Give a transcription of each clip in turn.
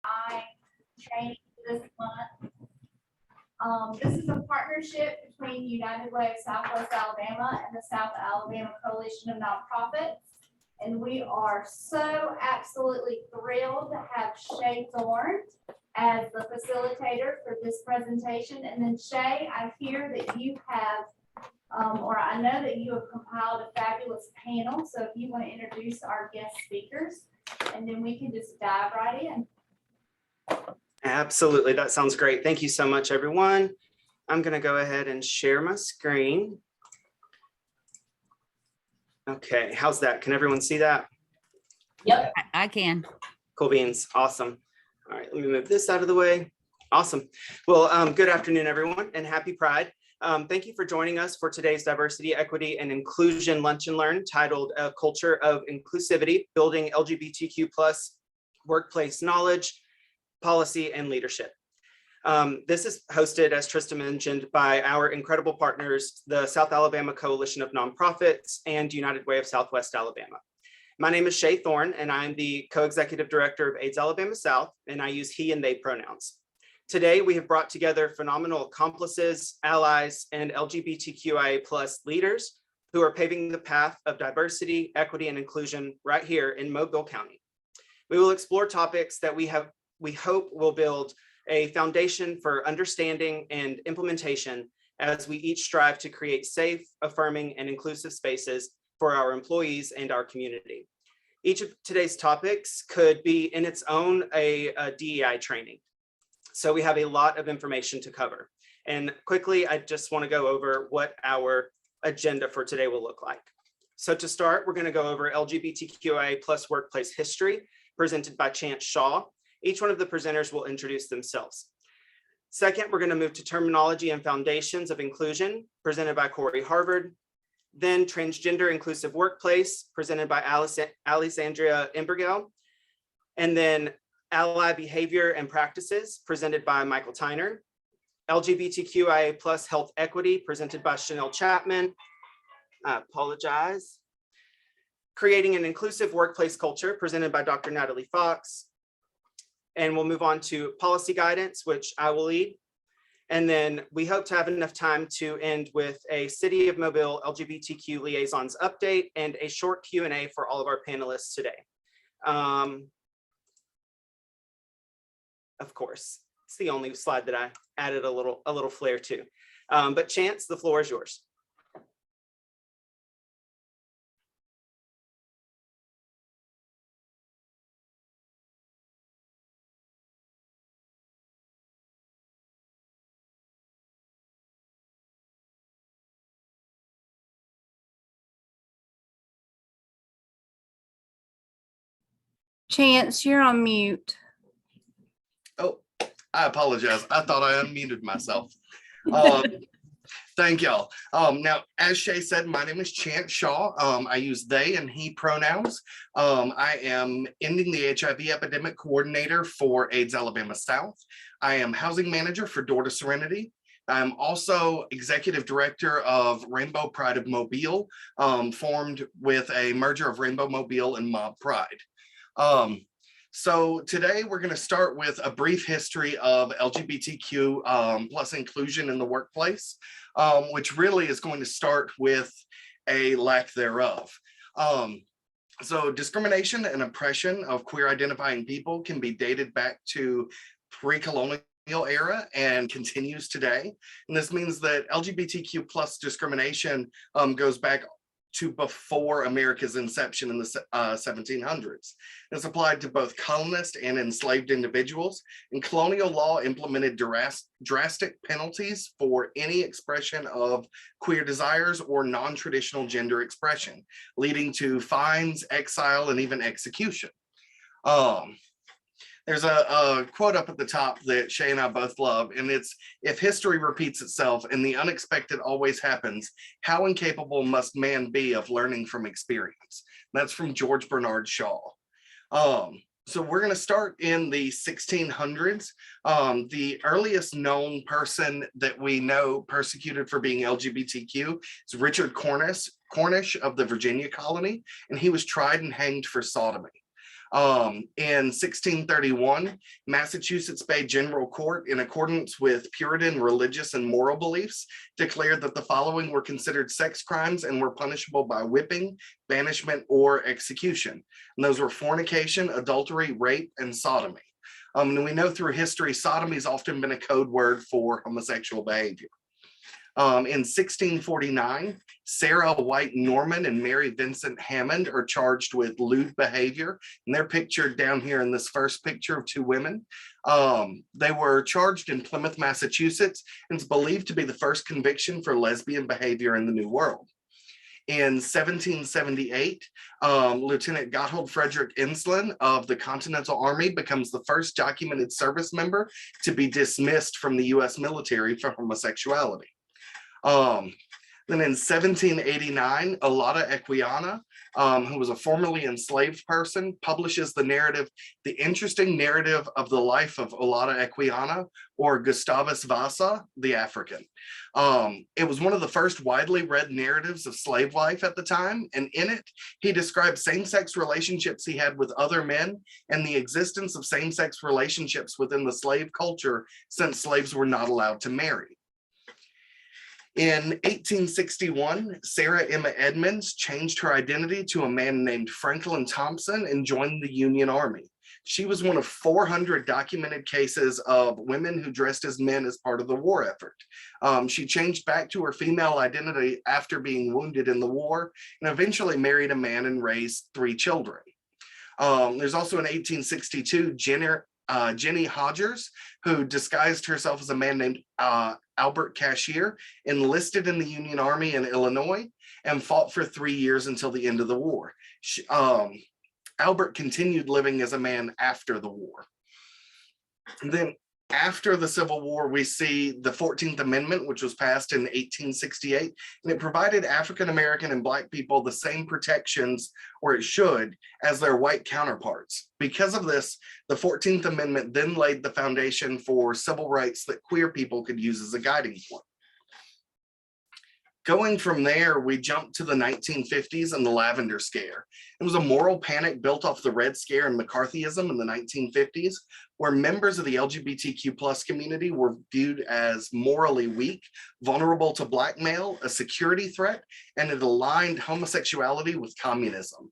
LGBTQI training this month. This is a partnership between United Way of Southwest Alabama and the South Alabama Coalition of Nonprofits. And we are so absolutely thrilled to have Shay Thorne as the facilitator for this presentation. And then Shay, I hear that you have, or I know that you have compiled a fabulous panel. So if you want to introduce our guest speakers, and then we can just dive right in. Absolutely, that sounds great. Thank you so much, everyone. I'm going to go ahead and share my screen. Okay, how's that? Can everyone see that? Yep, I can. Cool beans, awesome. All right, let me move this out of the way. Awesome. Well, good afternoon, everyone, and happy Pride. Thank you for joining us for today's Diversity, Equity, and Inclusion Lunch and Learn titled A Culture of Inclusivity, Building LGBTQ+ Workplace Knowledge, Policy, and Leadership. This is hosted, as Trista mentioned, by our incredible partners, the South Alabama Coalition of Nonprofits and United Way of Southwest Alabama. My name is Shay Thorne, and I'm the co-executive director of AIDS Alabama South, and I use he and they pronouns. Today, we have brought together phenomenal accomplices, allies, and LGBTQIA+ leaders who are paving the path of diversity, equity, and inclusion right here in Mobile County. We will explore topics that we hope will build a foundation for understanding and implementation as we each strive to create safe, affirming, and inclusive spaces for our employees and our community. Each of today's topics could be in its own a DEI training. So we have a lot of information to cover. And quickly, I just want to go over what our agenda for today will look like. So to start, we're going to go over LGBTQIA+ workplace history presented by Chance Shaw. Each one of the presenters will introduce themselves. Second, we're going to move to terminology and foundations of inclusion presented by Corey Harvard. Then transgender inclusive workplace presented by Alessandria Imbergel. And then ally behavior and practices presented by Michael Tyner. LGBTQIA+ health equity presented by Chanel Chapman. I apologize. Creating an inclusive workplace culture presented by Dr. Natalie Fox. And we'll move on to policy guidance, which I will lead. And then we hope to have enough time to end with a City of Mobile LGBTQ liaisons update and a short Q&A for all of our panelists today. Of course, it's the only slide that I added a little flair to. But Chance, the floor is yours. Chance, you're on mute. Oh, I apologize. I thought I unmuted myself. Thank y'all. Now, as Shay said, my name is Chance Shaw. I use they and he pronouns. I am ending the HIV epidemic coordinator for AIDS Alabama South. I am housing manager for Door to Serenity. I'm also executive director of Rainbow Pride of Mobile, formed with a merger of Rainbow Mobile and Mob Pride. So today we're going to start with a brief history of LGBTQ plus inclusion in the workplace, which really is going to start with a lack thereof. So discrimination and oppression of queer identifying people can be dated back to pre-colonial era and continues today. And this means that LGBTQ plus discrimination goes back to before America's inception in the 1700s. It's applied to both colonist and enslaved individuals, and colonial law implemented drastic penalties for any expression of queer desires or non-traditional gender expression, leading to fines, exile, and even execution. There's a quote up at the top that Shay and I both love, and it's, "If history repeats itself and the unexpected always happens, how incapable must man be of learning from experience?" That's from George Bernard Shaw. So we're going to start in the 1600s. The earliest known person that we know persecuted for being LGBTQ is Richard Cornish of the Virginia colony, and he was tried and hanged for sodomy. In 1631, Massachusetts Bay General Court, in accordance with Puritan religious and moral beliefs, declared that the following were considered sex crimes and were punishable by whipping, banishment, or execution. And those were fornication, adultery, rape, and sodomy. And we know through history, sodomy has often been a code word for homosexual behavior. In 1649, Sarah White Norman and Mary Vincent Hammond are charged with lewd behavior, and they're pictured down here in this first picture of two women. They were charged in Plymouth, Massachusetts, and it's believed to be the first conviction for lesbian behavior in the New World. In 1778, Lieutenant Gotthold Frederick Ensslin of the Continental Army becomes the first documented service member to be dismissed from the US military for homosexuality. Then in 1789, Alada Equiana, who was a formerly enslaved person, publishes the interesting narrative of the life of Alada Equiana, or Gustavus Vasa, the African. It was one of the first widely read narratives of slave life at the time, and in it, he describes same-sex relationships he had with other men and the existence of same-sex relationships within the slave culture, since slaves were not allowed to marry. In 1861, Sarah Emma Edmonds changed her identity to a man named Franklin Thompson and joined the Union Army. She was one of 400 documented cases of women who dressed as men as part of the war effort. She changed back to her female identity after being wounded in the war and eventually married a man and raised 3 children. There's also in 1862, Jenny Hodgers, who disguised herself as a man named Albert Cashier, enlisted in the Union Army in Illinois, and fought for 3 years until the end of the war. Albert continued living as a man after the war. And then after the Civil War, we see the 14th Amendment, which was passed in 1868, and it provided African American and Black people the same protections, or it should, as their white counterparts. Because of this, the 14th Amendment then laid the foundation for civil rights that queer people could use as a guiding point. Going from there, we jump to the 1950s and the Lavender Scare. It was a moral panic built off the Red Scare and McCarthyism in the 1950s, where members of the LGBTQ plus community were viewed as morally weak, vulnerable to blackmail, a security threat, and it aligned homosexuality with communism.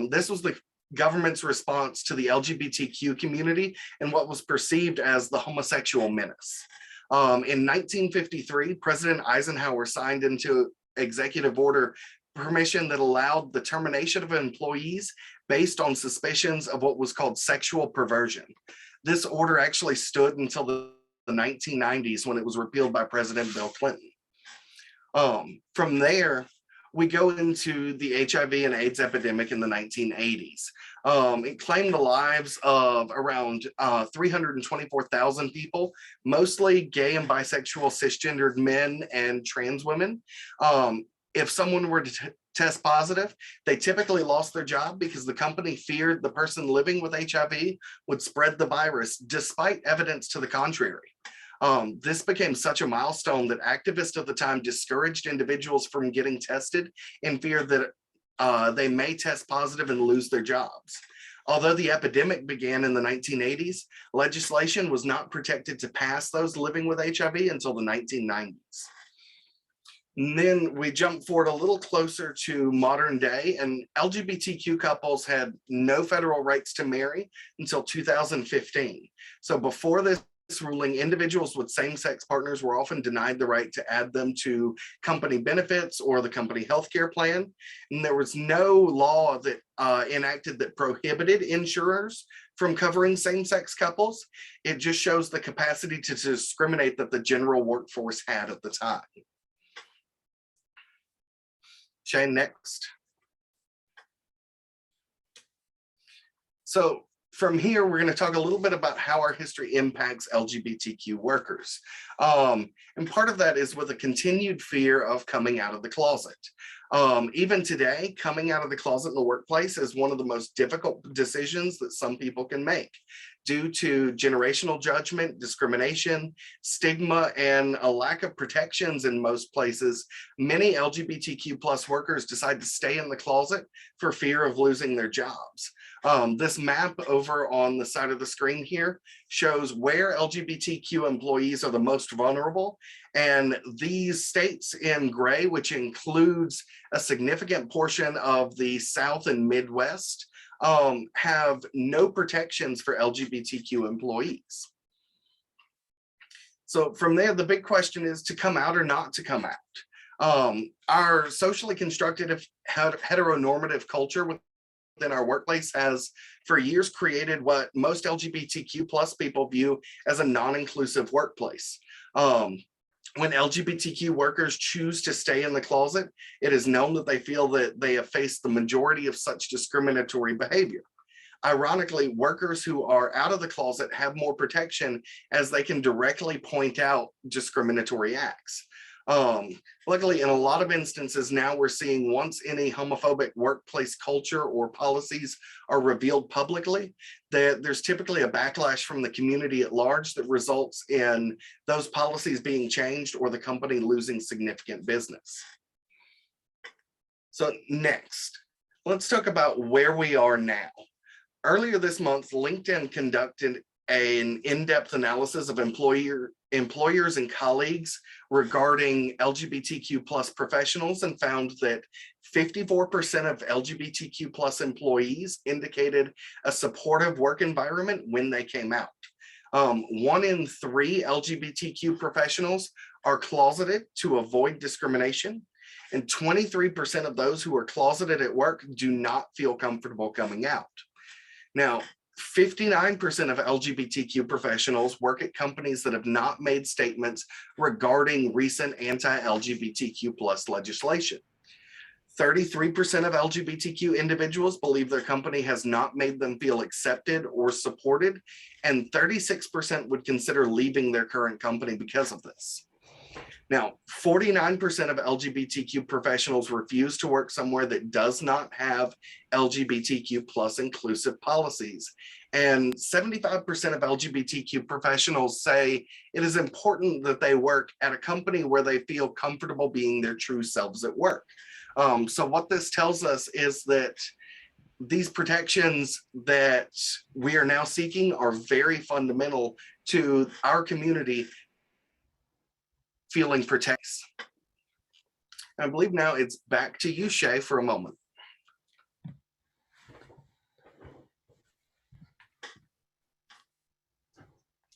This was the government's response to the LGBTQ community and what was perceived as the homosexual menace. In 1953, President Eisenhower signed into executive order permission that allowed the termination of employees based on suspicions of what was called sexual perversion. This order actually stood until the 1990s when it was repealed by President Bill Clinton. From there, we go into the HIV and AIDS epidemic in the 1980s. It claimed the lives of around 324,000 people, mostly gay and bisexual cisgendered men and trans women. If someone were to test positive, they typically lost their job because the company feared the person living with HIV would spread the virus, despite evidence to the contrary. This became such a milestone that activists at the time discouraged individuals from getting tested in fear that they may test positive and lose their jobs. Although the epidemic began in the 1980s, legislation was not protected to pass those living with HIV until the 1990s. And then we jump forward a little closer to modern day, and LGBTQ couples had no federal rights to marry until 2015. So before this ruling, individuals with same-sex partners were often denied the right to add them to company benefits or the company healthcare plan. And there was no law that enacted that prohibited insurers from covering same-sex couples. It just shows the capacity to discriminate that the general workforce had at the time. Shane, next. So from here, we're going to talk a little bit about how our history impacts LGBTQ workers. And part of that is with a continued fear of coming out of the closet. Even today, coming out of the closet in the workplace is one of the most difficult decisions that some people can make. due to generational judgment, discrimination, stigma, and a lack of protections in most places, many LGBTQ plus workers decide to stay in the closet for fear of losing their jobs. This map over on the side of the screen here shows where LGBTQ employees are the most vulnerable. And these states in gray, which includes a significant portion of the South and Midwest, have no protections for LGBTQ employees. So from there, the big question is to come out or not to come out. Our socially constructed heteronormative culture within our workplace has for years created what most LGBTQ plus people view as a non-inclusive workplace. When LGBTQ workers choose to stay in the closet, it is known that they feel that they have faced the majority of such discriminatory behavior. Ironically, workers who are out of the closet have more protection as they can directly point out discriminatory acts. Luckily, in a lot of instances now, we're seeing once any homophobic workplace culture or policies are revealed publicly, that there's typically a backlash from the community at large that results in those policies being changed or the company losing significant business. So next, let's talk about where we are now. Earlier this month, LinkedIn conducted an in-depth analysis of employers and colleagues regarding LGBTQ plus professionals and found that 54% of LGBTQ plus employees indicated a supportive work environment when they came out. 1 in 3 LGBTQ professionals are closeted to avoid discrimination, and 23% of those who are closeted at work do not feel comfortable coming out. Now, 59% of LGBTQ professionals work at companies that have not made statements regarding recent anti-LGBTQ plus legislation. 33% of LGBTQ individuals believe their company has not made them feel accepted or supported, and 36% would consider leaving their current company because of this. Now, 49% of LGBTQ professionals refuse to work somewhere that does not have LGBTQ plus inclusive policies. And 75% of LGBTQ professionals say it is important that they work at a company where they feel comfortable being their true selves at work. So what this tells us is that these protections that we are now seeking are very fundamental to our community feeling protected. I believe now it's back to you, Shay, for a moment.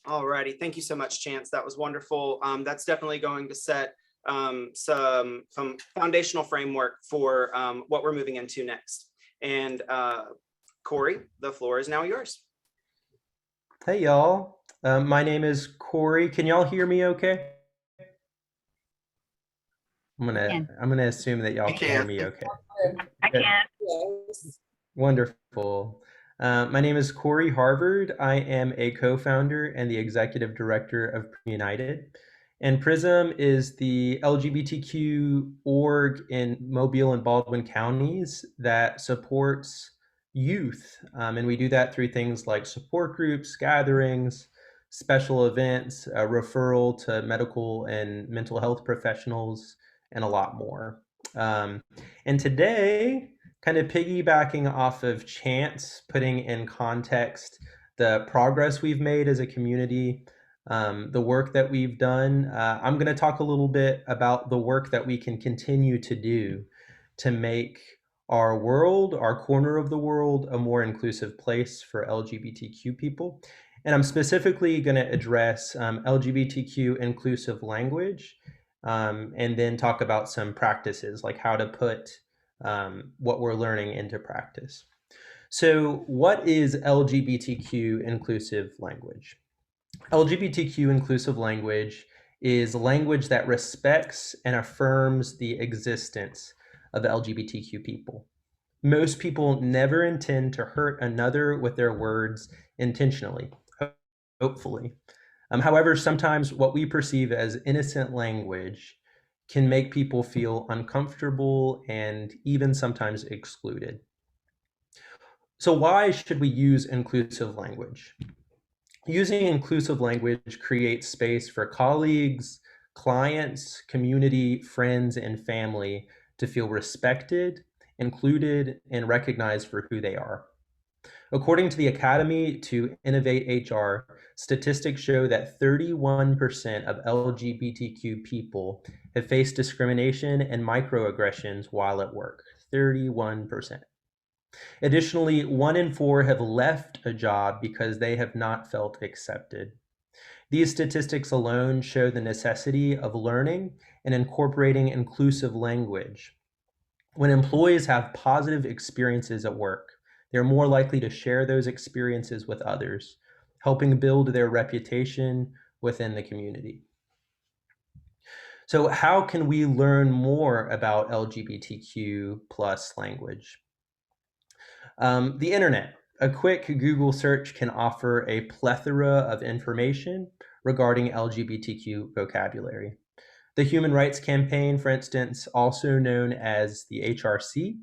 All righty, thank you so much, Chance. That was wonderful. That's definitely going to set some foundational framework for what we're moving into next. And Corey, the floor is now yours. Hey, y'all. My name is Corey. Can y'all hear me okay? I'm gonna assume that y'all can hear me okay. I can. Wonderful. My name is Corey Harvard. I am a co-founder and the executive director of United. And PRISM is the LGBTQ org in Mobile and Baldwin counties that supports youth. And we do that through things like support groups, gatherings, special events, referral to medical and mental health professionals, and a lot more. And today, kind of piggybacking off of Chance, putting in context the progress we've made as a community, the work that we've done, I'm going to talk a little bit about the work that we can continue to do to make our world, our corner of the world, a more inclusive place for LGBTQ people. And I'm specifically going to address LGBTQ inclusive language, and then talk about some practices, like how to put what we're learning into practice. So what is LGBTQ inclusive language? LGBTQ inclusive language is language that respects and affirms the existence of LGBTQ people. Most people never intend to hurt another with their words intentionally, hopefully. However, sometimes what we perceive as innocent language can make people feel uncomfortable and even sometimes excluded. So why should we use inclusive language? Using inclusive language creates space for colleagues, clients, community, friends, and family to feel respected, included, and recognized for who they are. According to the Academy to Innovate HR, statistics show that 31% of LGBTQ people have faced discrimination and microaggressions while at work. 31%. Additionally, 1 in 4 have left a job because they have not felt accepted. These statistics alone show the necessity of learning and incorporating inclusive language. When employees have positive experiences at work, they're more likely to share those experiences with others, helping build their reputation within the community. So how can we learn more about LGBTQ plus language? The internet. A quick Google search can offer a plethora of information regarding LGBTQ vocabulary. The Human Rights Campaign, for instance, also known as the HRC,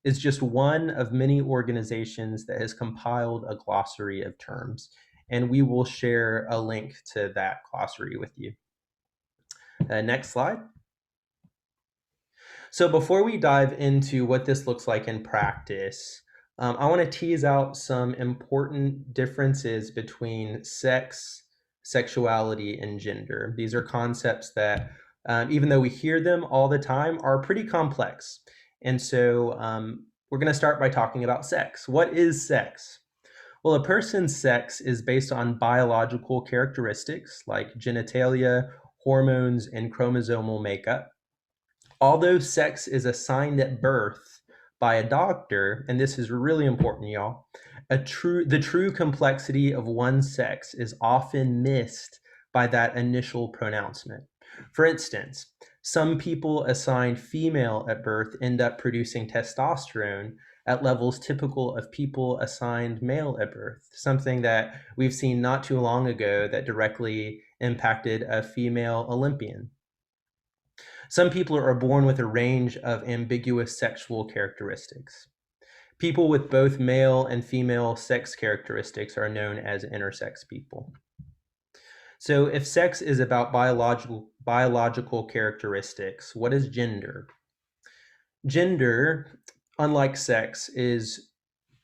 is just one of many organizations that has compiled a glossary of terms, and we will share a link to that glossary with you. Next slide. So before we dive into what this looks like in practice, I want to tease out some important differences between sex, sexuality, and gender. These are concepts that, even though we hear them all the time, are pretty complex. And so we're going to start by talking about sex. What is sex? Well, a person's sex is based on biological characteristics like genitalia, hormones, and chromosomal makeup. Although sex is assigned at birth by a doctor, and this is really important, y'all, the true complexity of one's sex is often missed by that initial pronouncement. For instance, some people assigned female at birth end up producing testosterone at levels typical of people assigned male at birth, something that we've seen not too long ago that directly impacted a female Olympian. Some people are born with a range of ambiguous sexual characteristics. People with both male and female sex characteristics are known as intersex people. So if sex is about biological characteristics, what is gender? Gender, unlike sex, is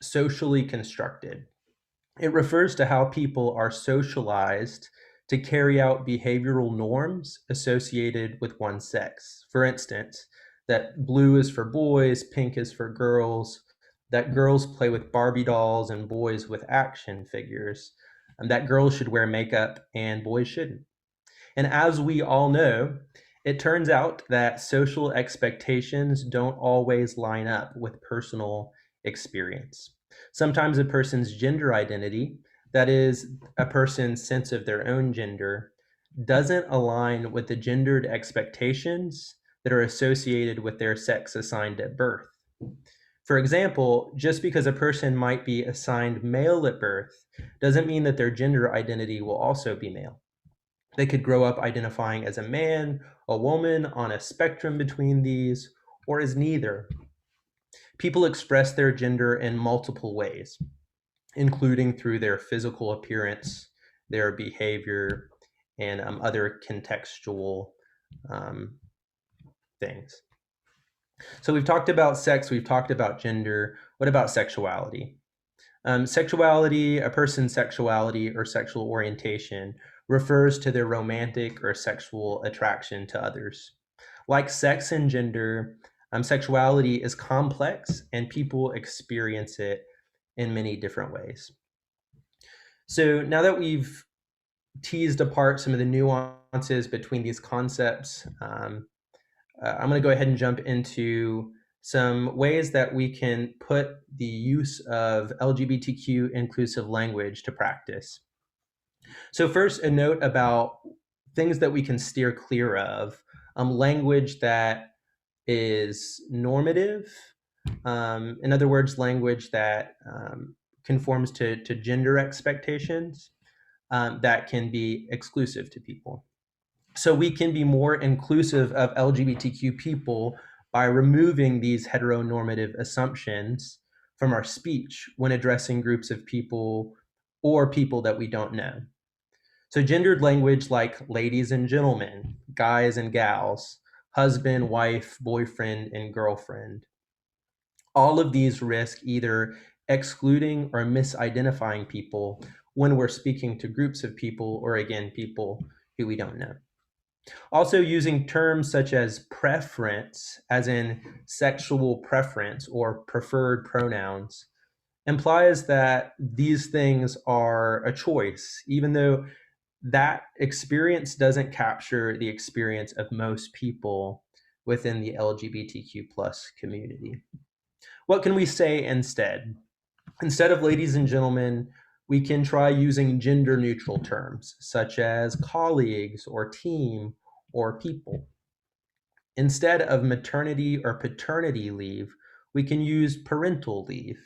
socially constructed. It refers to how people are socialized to carry out behavioral norms associated with one's sex. For instance, that blue is for boys, pink is for girls, that girls play with Barbie dolls and boys with action figures, and that girls should wear makeup and boys shouldn't. And as we all know, it turns out that social expectations don't always line up with personal experience. Sometimes a person's gender identity, that is, a person's sense of their own gender, doesn't align with the gendered expectations that are associated with their sex assigned at birth. For example, just because a person might be assigned male at birth doesn't mean that their gender identity will also be male. They could grow up identifying as a man, a woman, on a spectrum between these, or as neither. People express their gender in multiple ways, including through their physical appearance, their behavior, and other contextual things. So we've talked about sex, we've talked about gender. What about sexuality? Sexuality, a person's sexuality or sexual orientation refers to their romantic or sexual attraction to others. Like sex and gender, sexuality is complex and people experience it in many different ways. So now that we've teased apart some of the nuances between these concepts, I'm going to go ahead and jump into some ways that we can put the use of LGBTQ inclusive language to practice. So first, a note about things that we can steer clear of, language that is normative, in other words, language that conforms to gender expectations, that can be exclusive to people. So we can be more inclusive of LGBTQ people by removing these heteronormative assumptions from our speech when addressing groups of people or people that we don't know. So gendered language like ladies and gentlemen, guys and gals, husband, wife, boyfriend, and girlfriend. All of these risk either excluding or misidentifying people when we're speaking to groups of people, or again, people who we don't know. Also, using terms such as preference, as in sexual preference or preferred pronouns, implies that these things are a choice, even though that experience doesn't capture the experience of most people within the LGBTQ plus community. What can we say instead? Instead of ladies and gentlemen, we can try using gender neutral terms such as colleagues or team or people. Instead of maternity or paternity leave, we can use parental leave.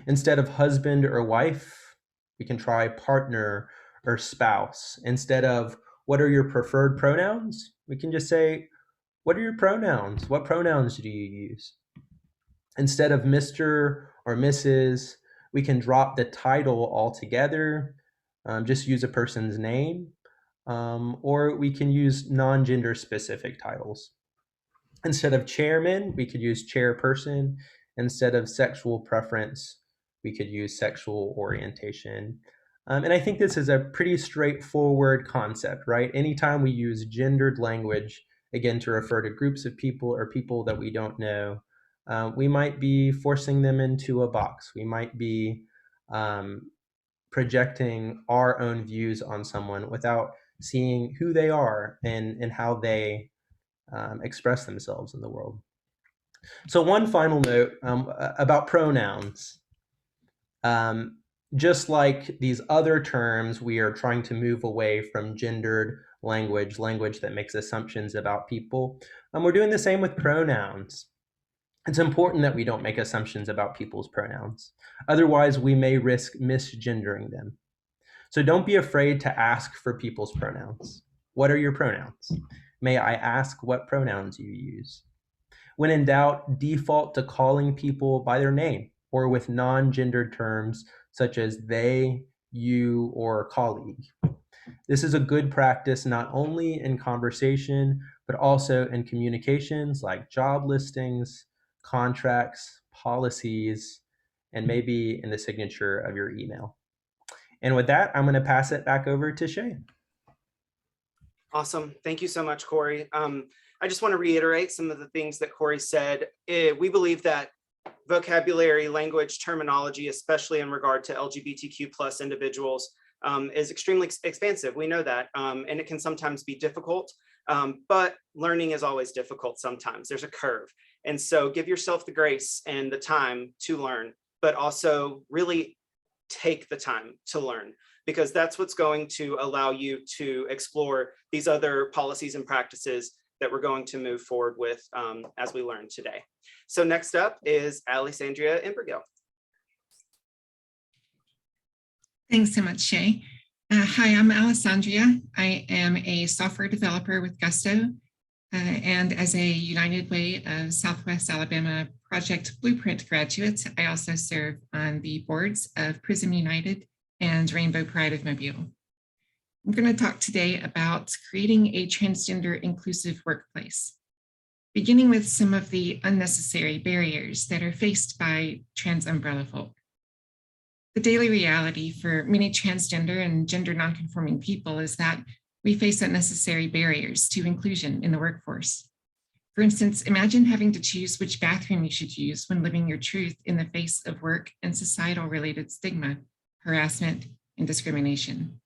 Instead of husband or wife, we can try partner or spouse. Instead of what are your preferred pronouns, we can just say, what are your pronouns? What pronouns do you use? Instead of Mr. or Mrs., we can drop the title altogether, just use a person's name, or we can use non-gender specific titles. Instead of chairman, we could use chairperson. Instead of sexual preference, we could use sexual orientation. And I think this is a pretty straightforward concept, right? Anytime we use gendered language, again, to refer to groups of people or people that we don't know, we might be forcing them into a box. We might be projecting our own views on someone without seeing who they are and how they express themselves in the world. So one final note about pronouns. Just like these other terms, we are trying to move away from gendered language that makes assumptions about people. We're doing the same with pronouns. It's important that we don't make assumptions about people's pronouns. Otherwise, we may risk misgendering them. So don't be afraid to ask for people's pronouns. What are your pronouns? May I ask what pronouns you use? When in doubt, default to calling people by their name or with non-gendered terms such as they, you, or colleague. This is a good practice not only in conversation, but also in communications like job listings, contracts, policies, and maybe in the signature of your email. And with that, I'm going to pass it back over to Shay. Awesome. Thank you so much, Corey. I just want to reiterate some of the things that Corey said. We believe that vocabulary, language, terminology, especially in regard to LGBTQ plus individuals, is extremely expansive. We know that, and it can sometimes be difficult, but learning is always difficult sometimes. There's a curve. And so give yourself the grace and the time to learn, but also really take the time to learn, because that's what's going to allow you to explore these other policies and practices that we're going to move forward with as we learn today. So next up is Alessandria Imbergill. Thanks so much, Shay. Hi, I'm Alessandria. I am a software developer with Gusto, and as a United Way of Southwest Alabama Project Blueprint graduate, I also serve on the boards of Prism United and Rainbow Pride of Mobile. I'm going to talk today about creating a transgender inclusive workplace, beginning with some of the unnecessary barriers that are faced by trans umbrella folk. The daily reality for many transgender and gender nonconforming people is that we face unnecessary barriers to inclusion in the workforce. For instance, imagine having to choose which bathroom you should use when living your truth in the face of work and societal related stigma, harassment, and discrimination.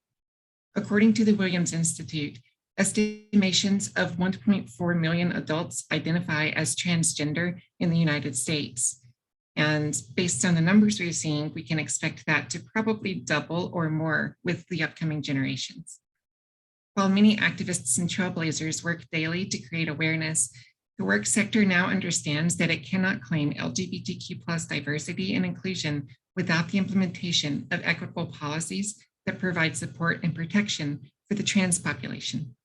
According to the Williams Institute, estimations of 1.4 million adults identify as transgender in the United States. And based on the numbers we're seeing, we can expect that to probably double or more with the upcoming generations. While many activists and trailblazers work daily to create awareness, the work sector now understands that it cannot claim LGBTQ plus diversity and inclusion without the implementation of equitable policies that provide support and protection for the trans population.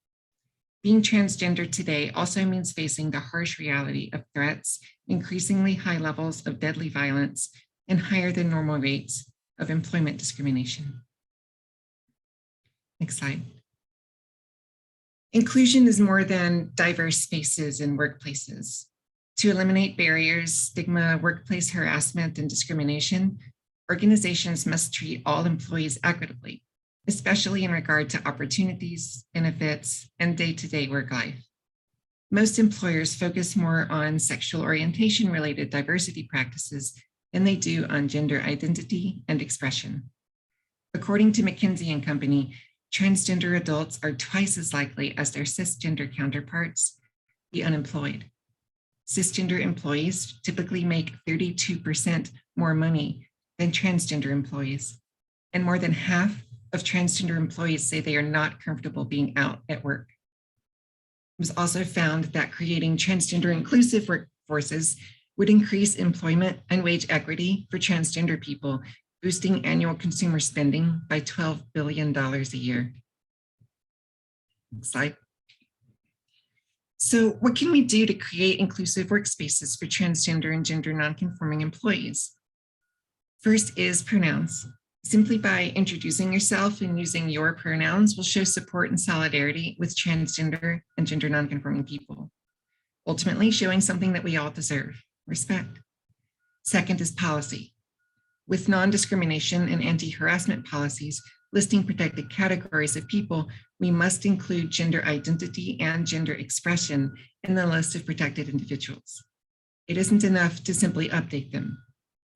Being transgender today also means facing the harsh reality of threats, increasingly high levels of deadly violence, and higher than normal rates of employment discrimination. Next slide. Inclusion is more than diverse spaces and workplaces. To eliminate barriers, stigma, workplace harassment, and discrimination, organizations must treat all employees equitably, especially in regard to opportunities, benefits, and day-to-day work life. Most employers focus more on sexual orientation-related diversity practices than they do on gender identity and expression. According to McKinsey & Company, transgender adults are twice as likely as their cisgender counterparts to be unemployed. Cisgender employees typically make 32% more money than transgender employees, and more than half of transgender employees say they are not comfortable being out at work. It was also found that creating transgender inclusive workforces would increase employment and wage equity for transgender people, boosting annual consumer spending by $12 billion a year. Next slide. So what can we do to create inclusive workspaces for transgender and gender nonconforming employees? First is pronouns. Simply by introducing yourself and using your pronouns will show support and solidarity with transgender and gender nonconforming people, ultimately showing something that we all deserve, respect. Second is policy. With non-discrimination and anti-harassment policies listing protected categories of people, we must include gender identity and gender expression in the list of protected individuals. It isn't enough to simply update them.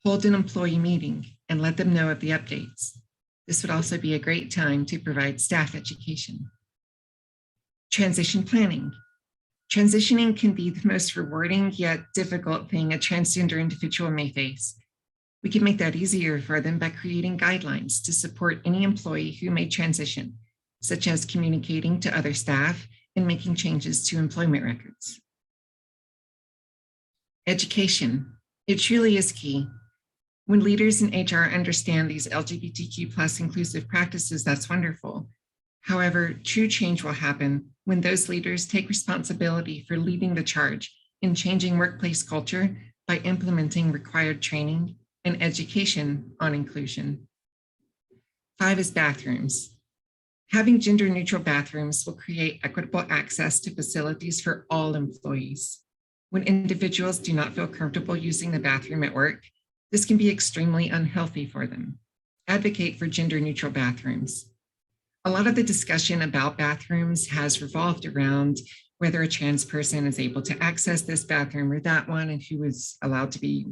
Hold an employee meeting and let them know of the updates. This would also be a great time to provide staff education. Transition planning. Transitioning can be the most rewarding yet difficult thing a transgender individual may face. We can make that easier for them by creating guidelines to support any employee who may transition, such as communicating to other staff and making changes to employment records. Education. It truly is key. When leaders in HR understand these LGBTQ+ inclusive practices, that's wonderful. However, true change will happen when those leaders take responsibility for leading the charge in changing workplace culture by implementing required training and education on inclusion. 5 is bathrooms. Having gender-neutral bathrooms will create equitable access to facilities for all employees. When individuals do not feel comfortable using the bathroom at work, this can be extremely unhealthy for them. Advocate for gender-neutral bathrooms. A lot of the discussion about bathrooms has revolved around whether a trans person is able to access this bathroom or that one, and who is allowed to be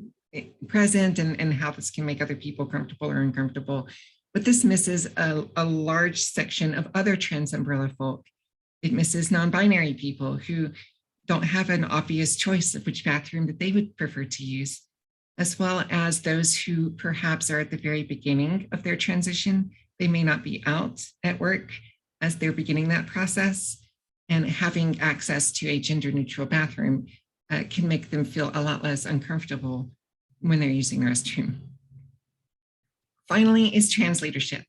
present, and how this can make other people comfortable or uncomfortable. But this misses a large section of other trans umbrella folk. It misses non-binary people who don't have an obvious choice of which bathroom that they would prefer to use, as well as those who perhaps are at the very beginning of their transition. They may not be out at work as they're beginning that process, and having access to a gender-neutral bathroom can make them feel a lot less uncomfortable when they're using the restroom. Finally is trans leadership.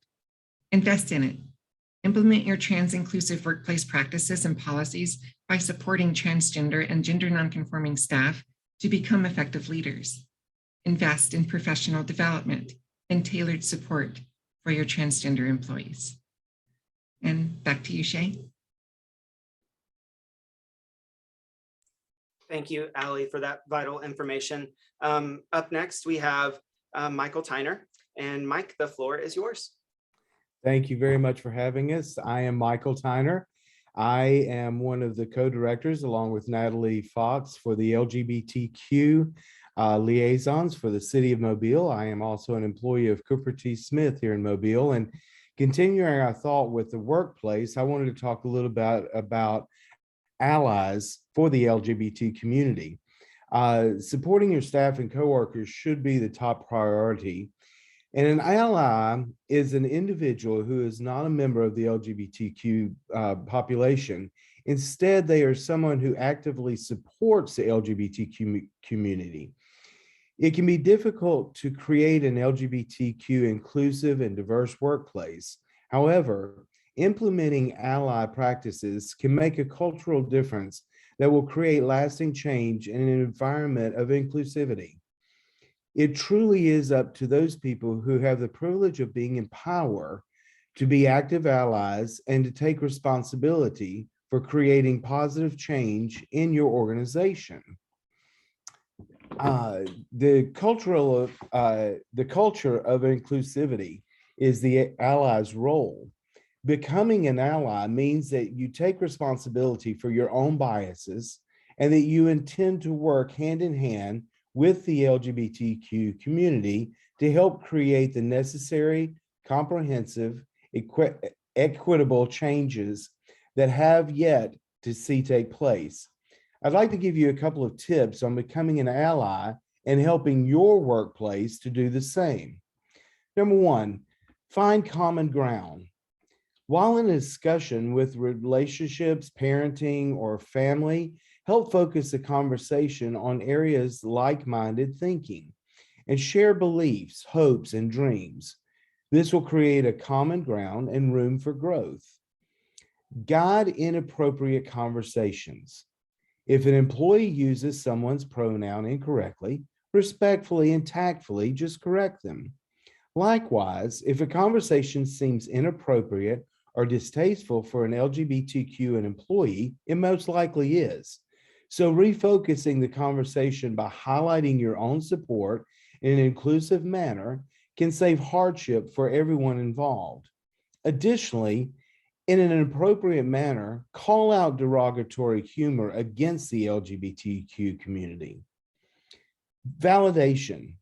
Invest in it. Implement your trans inclusive workplace practices and policies by supporting transgender and gender nonconforming staff to become effective leaders. Invest in professional development and tailored support for your transgender employees. And back to you, Shay. Thank you, Allie, for that vital information. Up next, we have Michael Tyner. And Mike, the floor is yours. Thank you very much for having us. I am Michael Tyner. I am one of the co-directors, along with Natalie Fox, for the LGBTQ liaisons for the city of Mobile. I am also an employee of Cooper T. Smith here in Mobile. And continuing our thought with the workplace, I wanted to talk a little bit about allies for the LGBT community. Supporting your staff and coworkers should be the top priority. And an ally is an individual who is not a member of the LGBTQ population. Instead, they are someone who actively supports the LGBTQ community. It can be difficult to create an LGBTQ inclusive and diverse workplace. However, implementing ally practices can make a cultural difference that will create lasting change in an environment of inclusivity. It truly is up to those people who have the privilege of being in power to be active allies and to take responsibility for creating positive change in your organization. The culture of inclusivity is the ally's role. Becoming an ally means that you take responsibility for your own biases and that you intend to work hand in hand with the LGBTQ community to help create the necessary, comprehensive, equitable changes that have yet to see take place. I'd like to give you a couple of tips on becoming an ally and helping your workplace to do the same. Number one, find common ground. While in a discussion with relationships, parenting, or family, help focus the conversation on areas like-minded thinking and share beliefs, hopes, and dreams. This will create a common ground and room for growth. Guide inappropriate conversations. If an employee uses someone's pronoun incorrectly, respectfully and tactfully, just correct them. Likewise, if a conversation seems inappropriate or distasteful for an LGBTQ employee, it most likely is. So refocusing the conversation by highlighting your own support in an inclusive manner can save hardship for everyone involved. Additionally, in an appropriate manner, call out derogatory humor against the LGBTQ community. Validation.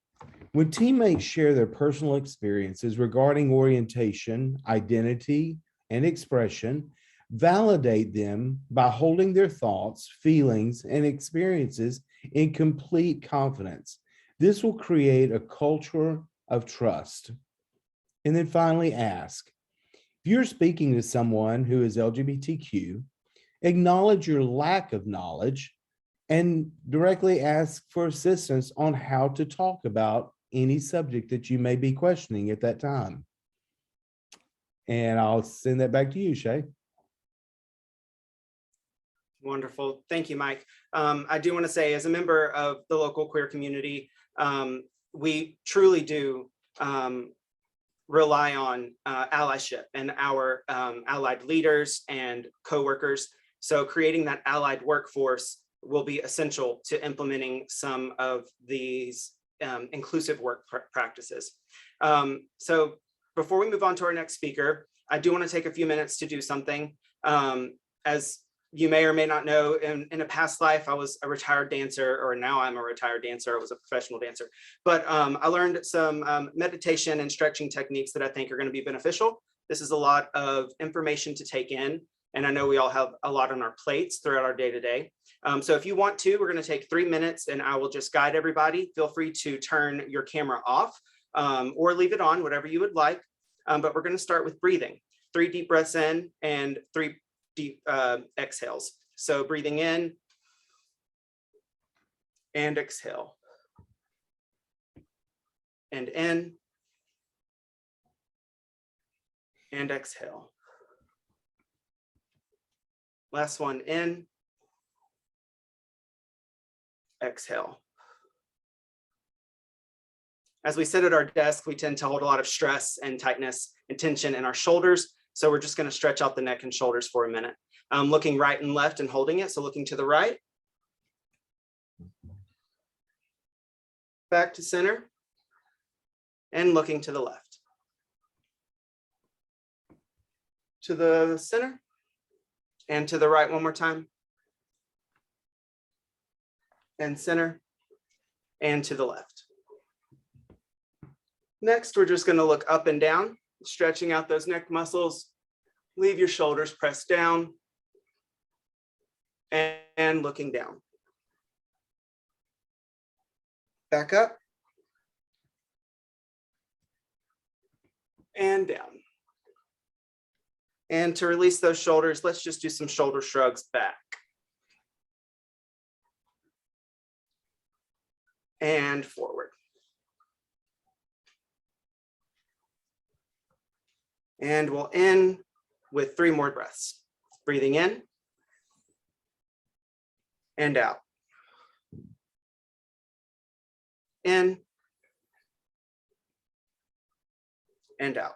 When teammates share their personal experiences regarding orientation, identity, and expression, validate them by holding their thoughts, feelings, and experiences in complete confidence. This will create a culture of trust. And then finally, ask. If you're speaking to someone who is LGBTQ, acknowledge your lack of knowledge and directly ask for assistance on how to talk about any subject that you may be questioning at that time. And I'll send that back to you, Shay. Wonderful. Thank you, Mike. I do want to say, as a member of the local queer community, we truly do rely on allyship and our allied leaders and coworkers. So creating that allied workforce will be essential to implementing some of these inclusive work practices. So before we move on to our next speaker, I do want to take a few minutes to do something. As you may or may not know, in a past life, I was a retired dancer, or now I'm a retired dancer. I was a professional dancer, but I learned some meditation and stretching techniques that I think are going to be beneficial. This is a lot of information to take in, and I know we all have a lot on our plates throughout our day-to-day. So if you want to, we're going to take 3 minutes and I will just guide everybody. Feel free to turn your camera off or leave it on, whatever you would like. But we're going to start with breathing. 3 deep breaths in and 3 deep exhales. So breathing in and exhale. And in and exhale. Last one, in, exhale. As we sit at our desk, we tend to hold a lot of stress and tightness and tension in our shoulders. So we're just going to stretch out the neck and shoulders for a minute. Looking right and left and holding it. So looking to the right. Back to center. And looking to the left. To the center. And to the right one more time. And center. And to the left. Next, we're just going to look up and down, stretching out those neck muscles. Leave your shoulders pressed down and looking down. Back up and down. And to release those shoulders, let's just do some shoulder shrugs back. And forward. And we'll end with 3 more breaths. Breathing in and out. In and out.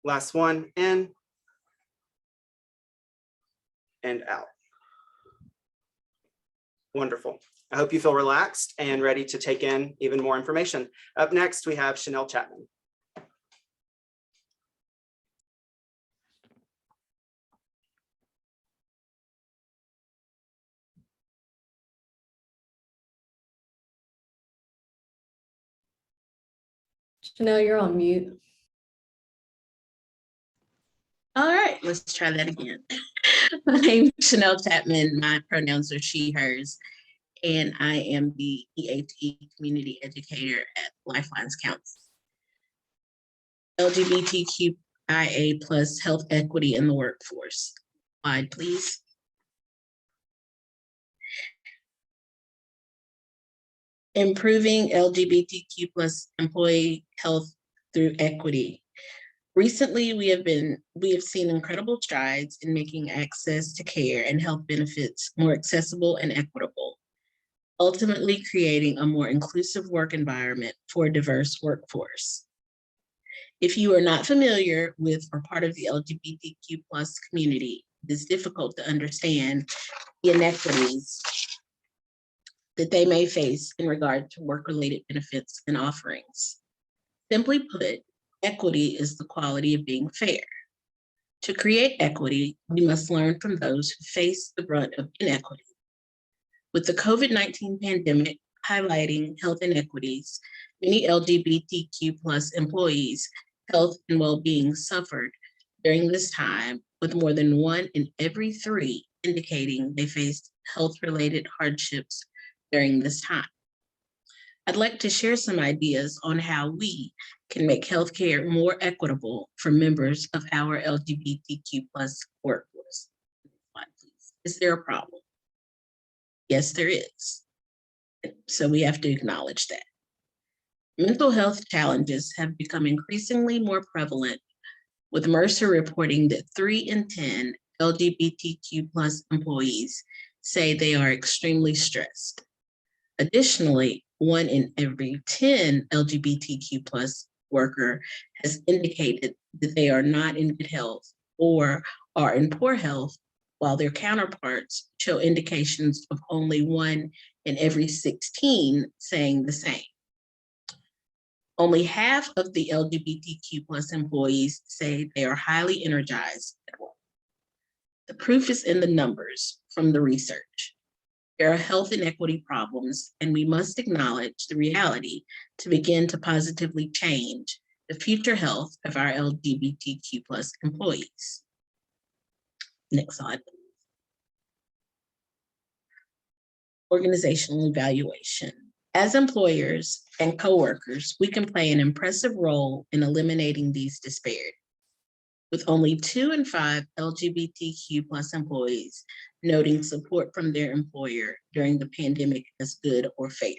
Last one, in and out. Wonderful. I hope you feel relaxed and ready to take in even more information. Up next, we have Chanel Chapman. Chanel, you're on mute. All right, let's try that again. My name is Chanel Chapman. My pronouns are she, hers, and I am the EAT community educator at Lifelines Council. LGBTQIA plus health equity in the workforce. Slide, please. Improving LGBTQ plus employee health through equity. Recently, we have seen incredible strides in making access to care and health benefits more accessible and equitable, ultimately creating a more inclusive work environment for a diverse workforce. If you are not familiar with or part of the LGBTQ plus community, it is difficult to understand the inequities that they may face in regard to work-related benefits and offerings. Simply put, equity is the quality of being fair. To create equity, we must learn from those who face the brunt of inequity. With the COVID-19 pandemic highlighting health inequities, many LGBTQ plus employees' health and well-being suffered during this time, with more than 1 in every 3 indicating they faced health-related hardships during this time. I'd like to share some ideas on how we can make healthcare more equitable for members of our LGBTQ plus workforce. Is there a problem? Yes, there is. So we have to acknowledge that. Mental health challenges have become increasingly more prevalent, with Mercer reporting that 3 in 10 LGBTQ plus employees say they are extremely stressed. Additionally, 1 in every 10 LGBTQ plus worker has indicated that they are not in good health or are in poor health, while their counterparts show indications of only 1 in every 16 saying the same. Only half of the LGBTQ plus employees say they are highly energized at work. The proof is in the numbers from the research. There are health inequity problems, and we must acknowledge the reality to begin to positively change the future health of our LGBTQ plus employees. Next slide, please. Organizational evaluation. As employers and coworkers, we can play an impressive role in eliminating these disparities. With only 2 in 5 LGBTQ plus employees noting support from their employer during the pandemic as good or fair,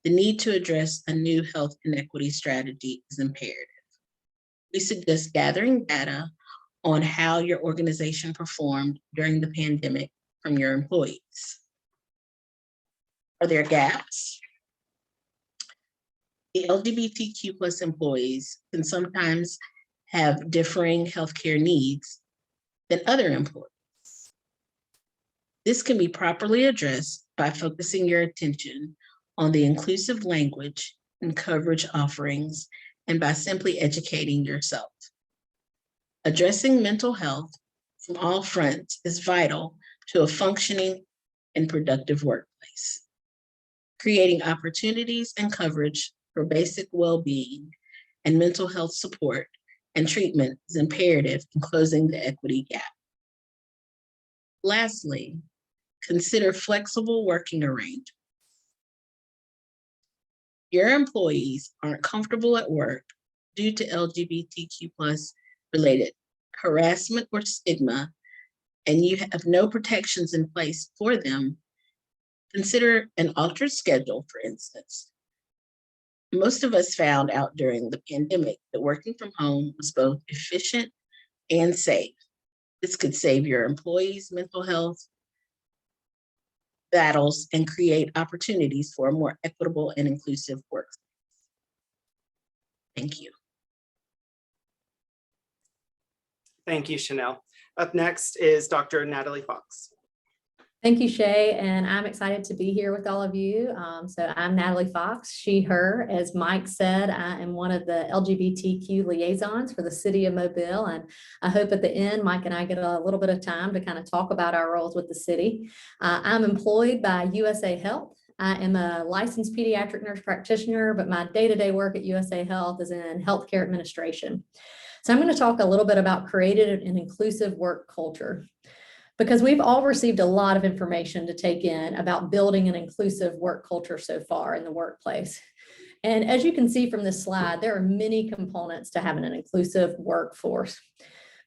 the need to address a new health inequity strategy is imperative. We suggest gathering data on how your organization performed during the pandemic from your employees. Are there gaps? The LGBTQ plus employees can sometimes have differing healthcare needs than other employees. This can be properly addressed by focusing your attention on the inclusive language and coverage offerings, and by simply educating yourself. Addressing mental health from all fronts is vital to a functioning and productive workplace. Creating opportunities and coverage for basic well-being and mental health support and treatment is imperative in closing the equity gap. Lastly, consider flexible working arrangements. Your employees aren't comfortable at work due to LGBTQ plus related harassment or stigma, and you have no protections in place for them. Consider an altered schedule, for instance. Most of us found out during the pandemic that working from home was both efficient and safe. This could save your employees' mental health battles and create opportunities for a more equitable and inclusive workplace. Thank you. Thank you, Chanel. Up next is Dr. Natalie Fox. Thank you, Shay, and I'm excited to be here with all of you. So I'm Natalie Fox, she, her. As Mike said, I am one of the LGBTQ liaisons for the city of Mobile, and I hope at the end, Mike and I get a little bit of time to kind of talk about our roles with the city. I'm employed by USA Health. I am a licensed pediatric nurse practitioner, but my day-to-day work at USA Health is in healthcare administration. So I'm going to talk a little bit about creative and inclusive work culture, because we've all received a lot of information to take in about building an inclusive work culture so far in the workplace. And as you can see from this slide, there are many components to having an inclusive workforce.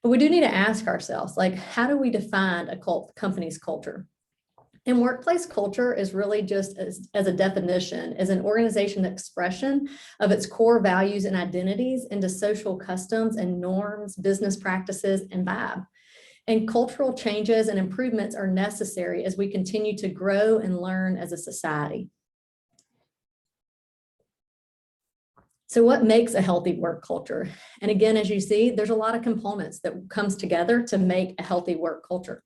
But we do need to ask ourselves, like, how do we define a company's culture? And workplace culture is really just as a definition, as an organization expression of its core values and identities into social customs and norms, business practices, and vibe. And cultural changes and improvements are necessary as we continue to grow and learn as a society. So what makes a healthy work culture? And again, as you see, there's a lot of components that comes together to make a healthy work culture.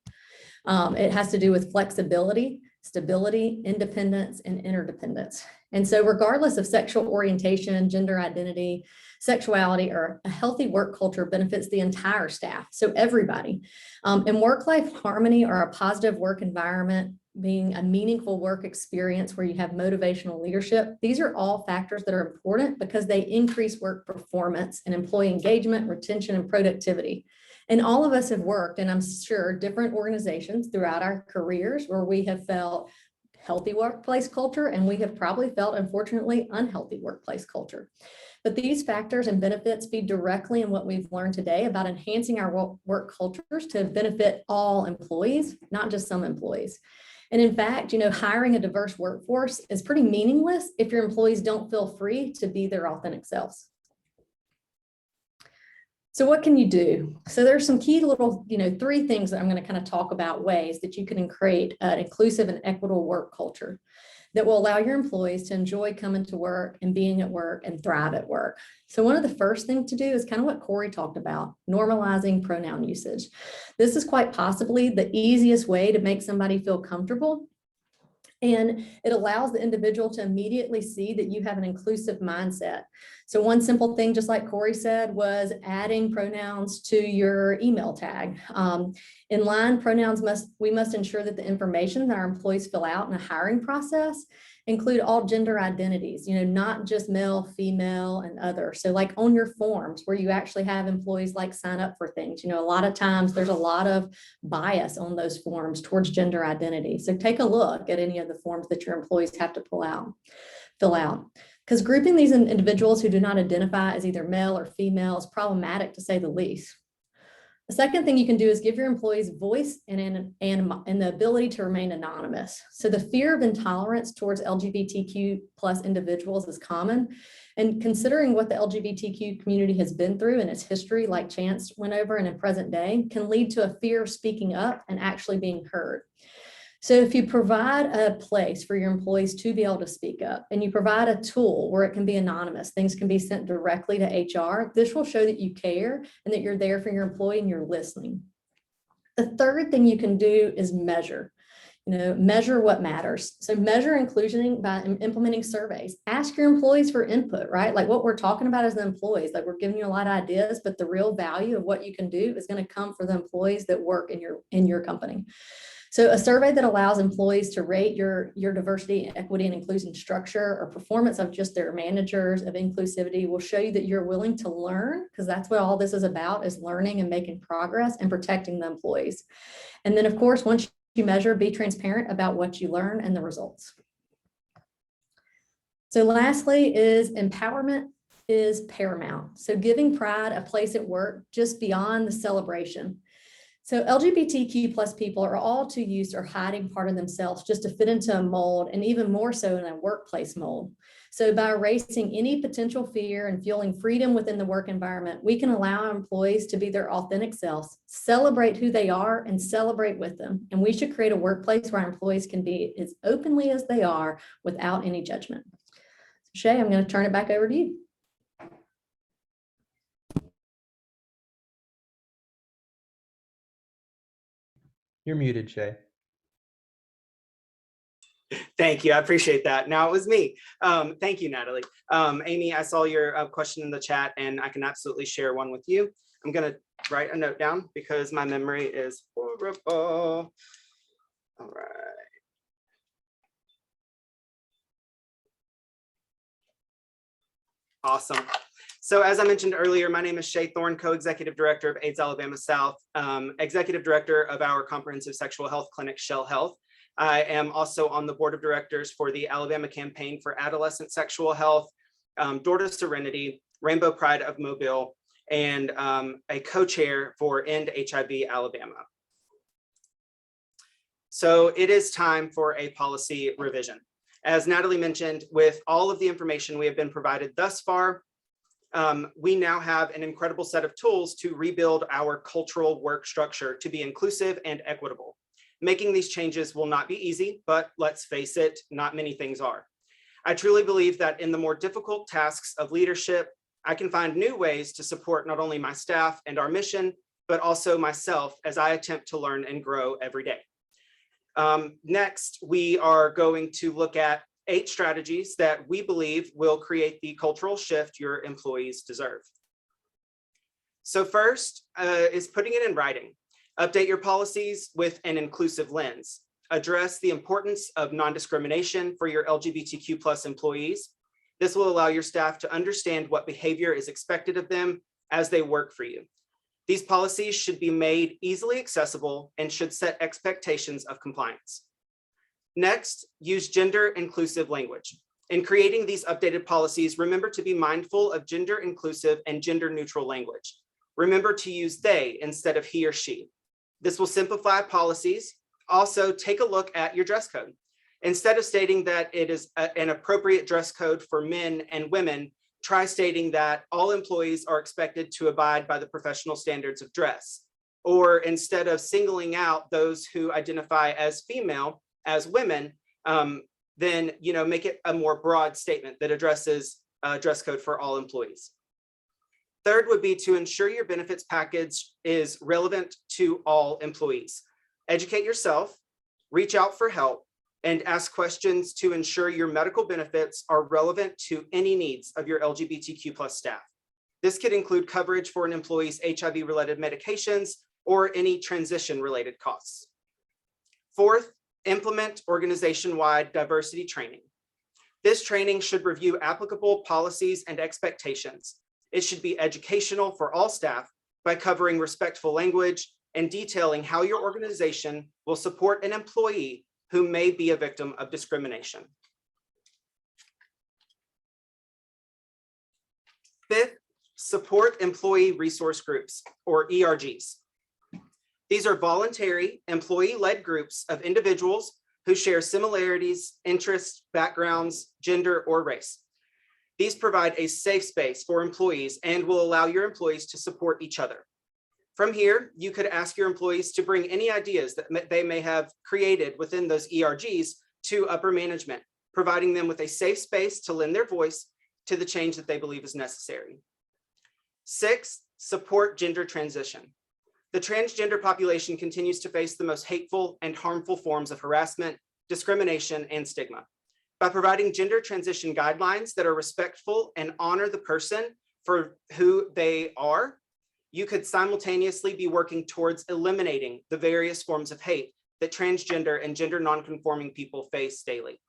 It has to do with flexibility, stability, independence, and interdependence. And so regardless of sexual orientation, gender identity, sexuality, or a healthy work culture benefits the entire staff, so everybody. And work-life harmony or a positive work environment, being a meaningful work experience where you have motivational leadership, these are all factors that are important because they increase work performance and employee engagement, retention, and productivity. And all of us have worked, and I'm sure different organizations throughout our careers where we have felt healthy workplace culture, and we have probably felt, unfortunately, unhealthy workplace culture. But these factors and benefits feed directly in what we've learned today about enhancing our work cultures to benefit all employees, not just some employees. And in fact, hiring a diverse workforce is pretty meaningless if your employees don't feel free to be their authentic selves. So what can you do? So there's some key little, 3 things that I'm going to kind of talk about, ways that you can create an inclusive and equitable work culture that will allow your employees to enjoy coming to work and being at work and thrive at work. So one of the first things to do is kind of what Corey talked about, normalizing pronoun usage. This is quite possibly the easiest way to make somebody feel comfortable. And it allows the individual to immediately see that you have an inclusive mindset. So one simple thing, just like Corey said, was adding pronouns to your email tag. In line, we must ensure that the information that our employees fill out in a hiring process include all gender identities, not just male, female, and other. So like on your forms where you actually have employees like sign up for things, a lot of times there's a lot of bias on those forms towards gender identity. So take a look at any of the forms that your employees have to fill out. Because grouping these individuals who do not identify as either male or female is problematic, to say the least. The second thing you can do is give your employees voice and the ability to remain anonymous. So the fear of intolerance towards LGBTQ plus individuals is common. And considering what the LGBTQ community has been through in its history, like Chance went over, and in present day, can lead to a fear of speaking up and actually being heard. So if you provide a place for your employees to be able to speak up, and you provide a tool where it can be anonymous, things can be sent directly to HR, this will show that you care and that you're there for your employee and you're listening. The third thing you can do is measure. Measure what matters. So measure inclusion by implementing surveys. Ask your employees for input, right? Like what we're talking about as the employees, like we're giving you a lot of ideas, but the real value of what you can do is going to come for the employees that work in your company. So a survey that allows employees to rate your diversity, equity, and inclusion structure or performance of just their managers of inclusivity will show you that you're willing to learn, because that's what all this is about, is learning and making progress and protecting the employees. And then, of course, once you measure, be transparent about what you learn and the results. So lastly is empowerment is paramount. So giving pride a place at work just beyond the celebration. So LGBTQ plus people are all too used to hiding part of themselves just to fit into a mold, and even more so in a workplace mold. So by erasing any potential fear and fueling freedom within the work environment, we can allow our employees to be their authentic selves, celebrate who they are, and celebrate with them. And we should create a workplace where our employees can be as openly as they are without any judgment. So Shay, I'm going to turn it back over to you. You're muted, Shay. Thank you. I appreciate that. Now it was me. Thank you, Natalie. Amy, I saw your question in the chat and I can absolutely share one with you. I'm going to write a note down because my memory is horrible. All right. Awesome. So as I mentioned earlier, my name is Shay Thorne, Co-Executive Director of AIDS Alabama South, Executive Director of our Comprehensive Sexual Health Clinic, Shell Health. I am also on the Board of Directors for the Alabama Campaign for Adolescent Sexual Health, Door to Serenity, Rainbow Pride of Mobile, and a co-chair for End HIV Alabama. So it is time for a policy revision. As Natalie mentioned, with all of the information we have been provided thus far, we now have an incredible set of tools to rebuild our cultural work structure to be inclusive and equitable. Making these changes will not be easy, but let's face it, not many things are. I truly believe that in the more difficult tasks of leadership, I can find new ways to support not only my staff and our mission, but also myself as I attempt to learn and grow every day. Next, we are going to look at 8 strategies that we believe will create the cultural shift your employees deserve. So first is putting it in writing. Update your policies with an inclusive lens. Address the importance of non-discrimination for your LGBTQ+ employees. This will allow your staff to understand what behavior is expected of them as they work for you. These policies should be made easily accessible and should set expectations of compliance. Next, use gender inclusive language. In creating these updated policies, remember to be mindful of gender inclusive and gender neutral language. Remember to use they instead of he or she. This will simplify policies. Also, take a look at your dress code. Instead of stating that it is an appropriate dress code for men and women, try stating that all employees are expected to abide by the professional standards of dress. Or instead of singling out those who identify as female as women, then make it a more broad statement that addresses dress code for all employees. Third would be to ensure your benefits package is relevant to all employees. Educate yourself, reach out for help, and ask questions to ensure your medical benefits are relevant to any needs of your LGBTQ+ staff. This could include coverage for an employee's HIV-related medications or any transition-related costs. Fourth, implement organization-wide diversity training. This training should review applicable policies and expectations. It should be educational for all staff by covering respectful language and detailing how your organization will support an employee who may be a victim of discrimination. Fifth, support employee resource groups, or ERGs. These are voluntary, employee-led groups of individuals who share similarities, interests, backgrounds, gender, or race. These provide a safe space for employees and will allow your employees to support each other. From here, you could ask your employees to bring any ideas that they may have created within those ERGs to upper management, providing them with a safe space to lend their voice to the change that they believe is necessary. Six, support gender transition. The transgender population continues to face the most hateful and harmful forms of harassment, discrimination, and stigma. By providing gender transition guidelines that are respectful and honor the person for who they are, you could simultaneously be working towards eliminating the various forms of hate that transgender and gender nonconforming people face daily.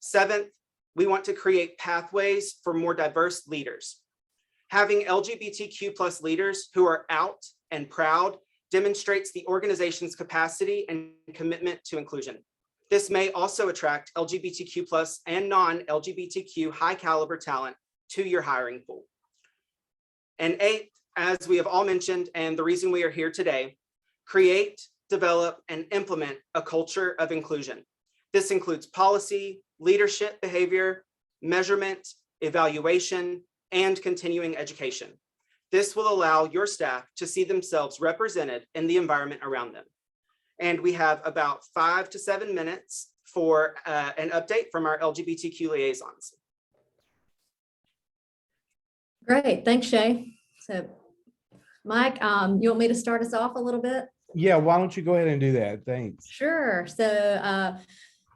Seventh, we want to create pathways for more diverse leaders. Having LGBTQ+ leaders who are out and proud demonstrates the organization's capacity and commitment to inclusion. This may also attract LGBTQ+ and non-LGBTQ high caliber talent to your hiring pool. And eighth, as we have all mentioned, and the reason we are here today, create, develop, and implement a culture of inclusion. This includes policy, leadership behavior, measurement, evaluation, and continuing education. This will allow your staff to see themselves represented in the environment around them. And we have about 5 to 7 minutes for an update from our LGBTQ liaisons. Great, thanks, Shay. So, Mike, you want me to start us off a little bit? Yeah, why don't you go ahead and do that? Thanks. Sure. So,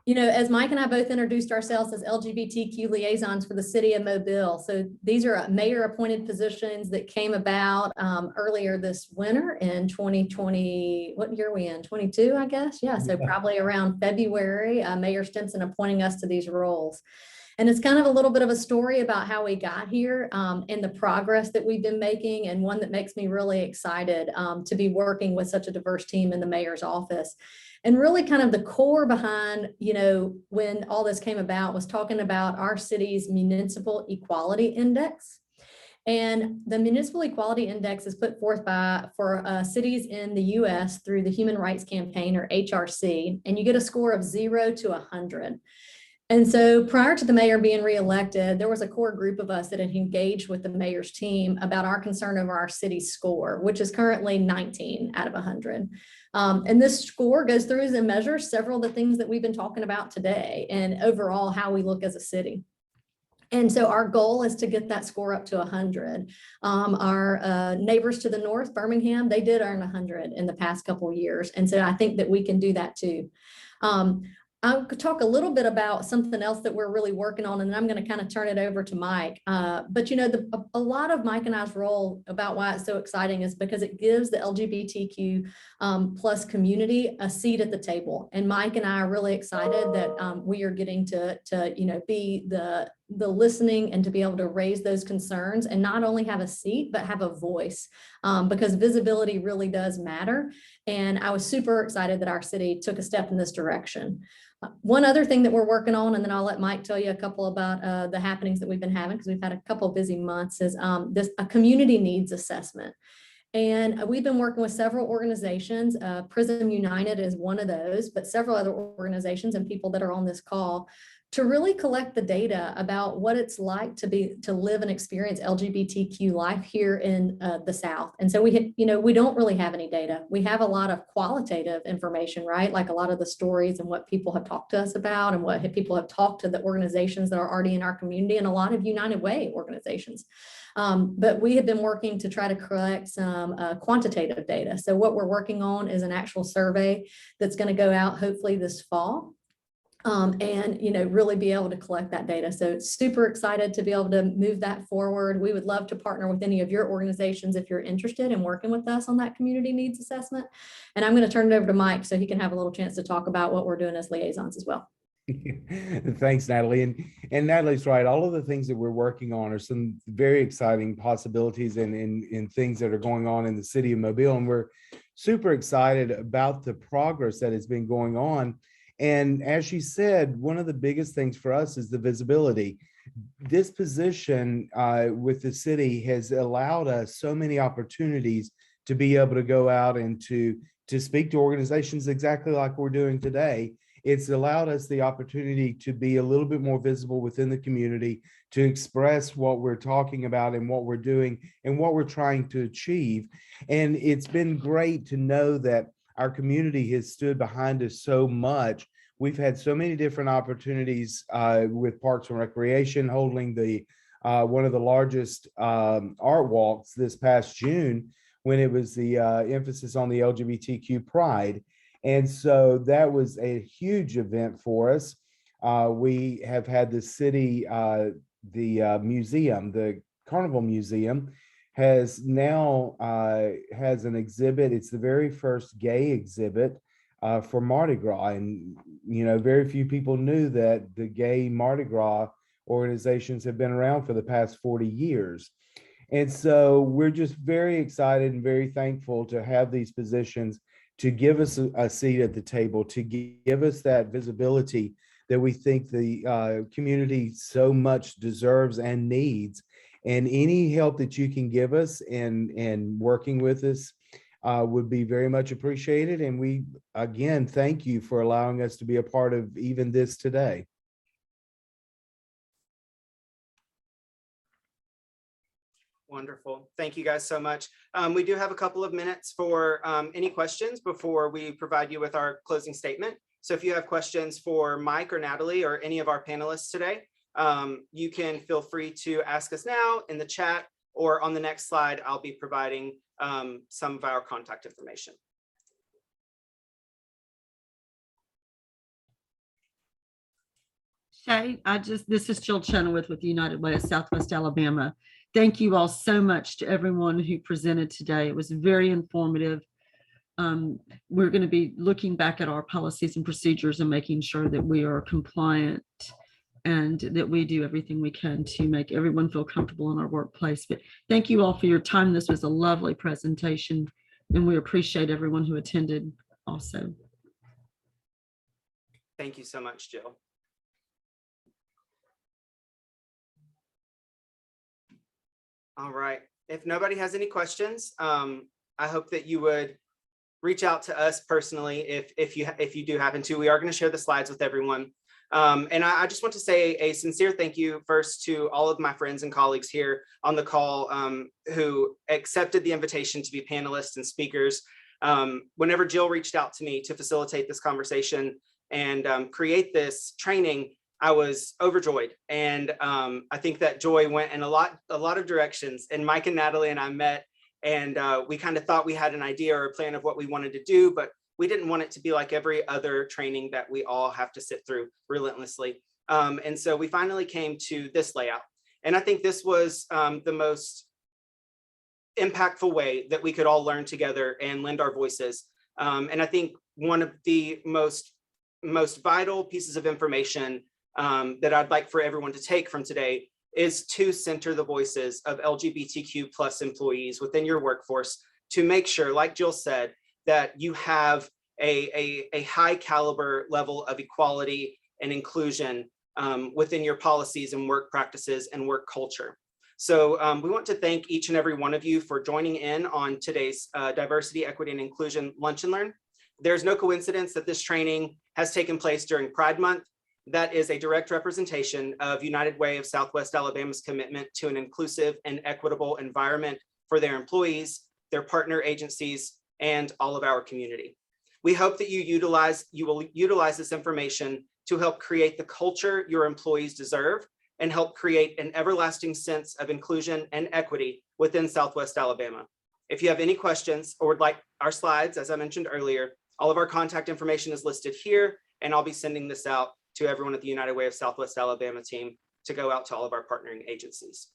as Mike and I both introduced ourselves as LGBTQ liaisons for the city of Mobile. So these are mayor appointed positions that came about earlier this winter in 2020. What year are we in? 22, I guess. Yeah. So probably around February, Mayor Stimson appointing us to these roles. And it's kind of a little bit of a story about how we got here and the progress that we've been making, and one that makes me really excited to be working with such a diverse team in the mayor's office. And really kind of the core behind, when all this came about was talking about our city's Municipal Equality Index. And the Municipal Equality Index is put forth for cities in the US through the Human Rights Campaign, or HRC, and you get a score of 0 to 100. And so prior to the mayor being reelected, there was a core group of us that had engaged with the mayor's team about our concern over our city's score, which is currently 19 out of 100. And this score goes through and measures several of the things that we've been talking about today, and overall how we look as a city. And so our goal is to get that score up to 100. Our neighbors to the north, Birmingham, they did earn 100 in the past couple of years. And so I think that we can do that too. I'll talk a little bit about something else that we're really working on, and then I'm going to kind of turn it over to Mike. But a lot of Mike and I's role about why it's so exciting is because it gives the LGBTQ plus community a seat at the table. And Mike and I are really excited that we are getting to be the listening and to be able to raise those concerns and not only have a seat, but have a voice, because visibility really does matter. And I was super excited that our city took a step in this direction. One other thing that we're working on, and then I'll let Mike tell you a couple about the happenings that we've been having, because we've had a couple of busy months, is a community needs assessment. And we've been working with several organizations. Prism United is one of those, but several other organizations and people that are on this call to really collect the data about what it's like to live and experience LGBTQ life here in the South. And so we don't really have any data. We have a lot of qualitative information, right? Like a lot of the stories and what people have talked to us about, and what people have talked to the organizations that are already in our community, and a lot of United Way organizations. But we have been working to try to collect some quantitative data. So what we're working on is an actual survey that's going to go out hopefully this fall. And really be able to collect that data. So super excited to be able to move that forward. We would love to partner with any of your organizations if you're interested in working with us on that community needs assessment. And I'm going to turn it over to Mike so he can have a little chance to talk about what we're doing as liaisons as well. Thanks, Natalie. And Natalie's right. All of the things that we're working on are some very exciting possibilities and things that are going on in the city of Mobile. And we're super excited about the progress that has been going on. And as she said, one of the biggest things for us is the visibility. This position with the city has allowed us so many opportunities to be able to go out and to speak to organizations exactly like we're doing today. It's allowed us the opportunity to be a little bit more visible within the community, to express what we're talking about and what we're doing and what we're trying to achieve. And it's been great to know that our community has stood behind us so much. We've had so many different opportunities with Parks and Recreation holding the one of the largest art walks this past June, when it was the emphasis on the LGBTQ pride. And so that was a huge event for us. We have had the city, the museum, the Carnival Museum, has now has an exhibit. It's the very first gay exhibit for Mardi Gras. And, very few people knew that the gay Mardi Gras organizations have been around for the past 40 years. And so we're just very excited and very thankful to have these positions to give us a seat at the table, to give us that visibility that we think the community so much deserves and needs. And any help that you can give us in working with us would be very much appreciated. And we, again, thank you for allowing us to be a part of even this today. Wonderful. Thank you guys so much. We do have a couple of minutes for any questions before we provide you with our closing statement. So if you have questions for Mike or Natalie or any of our panelists today, you can feel free to ask us now in the chat, or on the next slide, I'll be providing some of our contact information. Shay, this is Jill Chenoweth with the United Way of Southwest Alabama. Thank you all so much to everyone who presented today. It was very informative. We're going to be looking back at our policies and procedures and making sure that we are compliant and that we do everything we can to make everyone feel comfortable in our workplace. But thank you all for your time. This was a lovely presentation, and we appreciate everyone who attended also. Thank you so much, Jill. All right. If nobody has any questions, I hope that you would reach out to us personally if you do happen to. We are going to share the slides with everyone. And I just want to say a sincere thank you first to all of my friends and colleagues here on the call who accepted the invitation to be panelists and speakers. Whenever Jill reached out to me to facilitate this conversation and create this training, I was overjoyed. And I think that joy went in a lot of directions. And Mike and Natalie and I met, and we kind of thought we had an idea or a plan of what we wanted to do, but we didn't want it to be like every other training that we all have to sit through relentlessly. And so we finally came to this layout. And I think this was the most impactful way that we could all learn together and lend our voices. And I think one of the most vital pieces of information that I'd like for everyone to take from today is to center the voices of LGBTQ plus employees within your workforce to make sure, like Jill said, that you have a high caliber level of equality and inclusion within your policies and work practices and work culture. So we want to thank each and every one of you for joining in on today's Diversity, Equity, and Inclusion Lunch and Learn. There's no coincidence that this training has taken place during Pride Month. That is a direct representation of United Way of Southwest Alabama's commitment to an inclusive and equitable environment for their employees, their partner agencies, and all of our community. We hope that you will utilize this information to help create the culture your employees deserve and help create an everlasting sense of inclusion and equity within Southwest Alabama. If you have any questions or would like our slides, as I mentioned earlier, all of our contact information is listed here, and I'll be sending this out to everyone at the United Way of Southwest Alabama team to go out to all of our partnering agencies.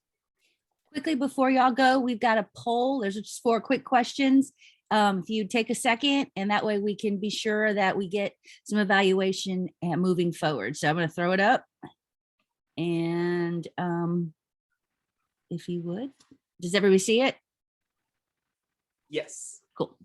Quickly before y'all go, we've got a poll. There's just 4 quick questions. If you take a second, and that way we can be sure that we get some evaluation and moving forward. So I'm going to throw it up. And if you would, does everybody see it? Yes. Cool.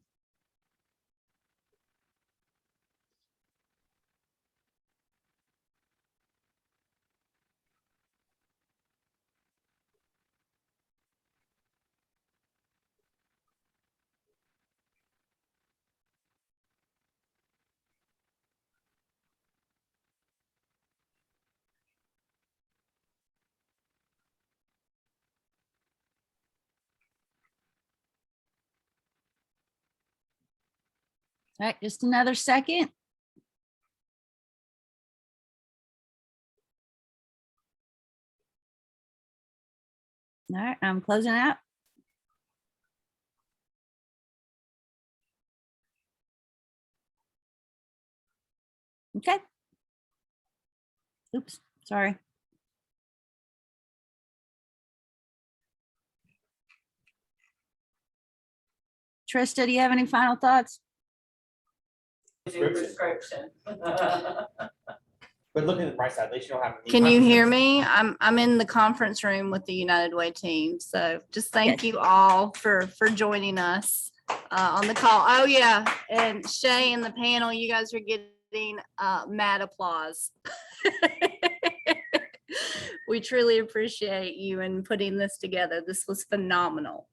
All right, just another second. All right, I'm closing out. Okay. Oops, sorry. Trista, do you have any final thoughts? Prescription. But looking at the price tag, at least you don't have. Can you hear me? I'm in the conference room with the United Way team. So just thank you all for joining us on the call. Oh yeah, and Shay and the panel, you guys are getting mad applause. We truly appreciate you in putting this together. This was phenomenal.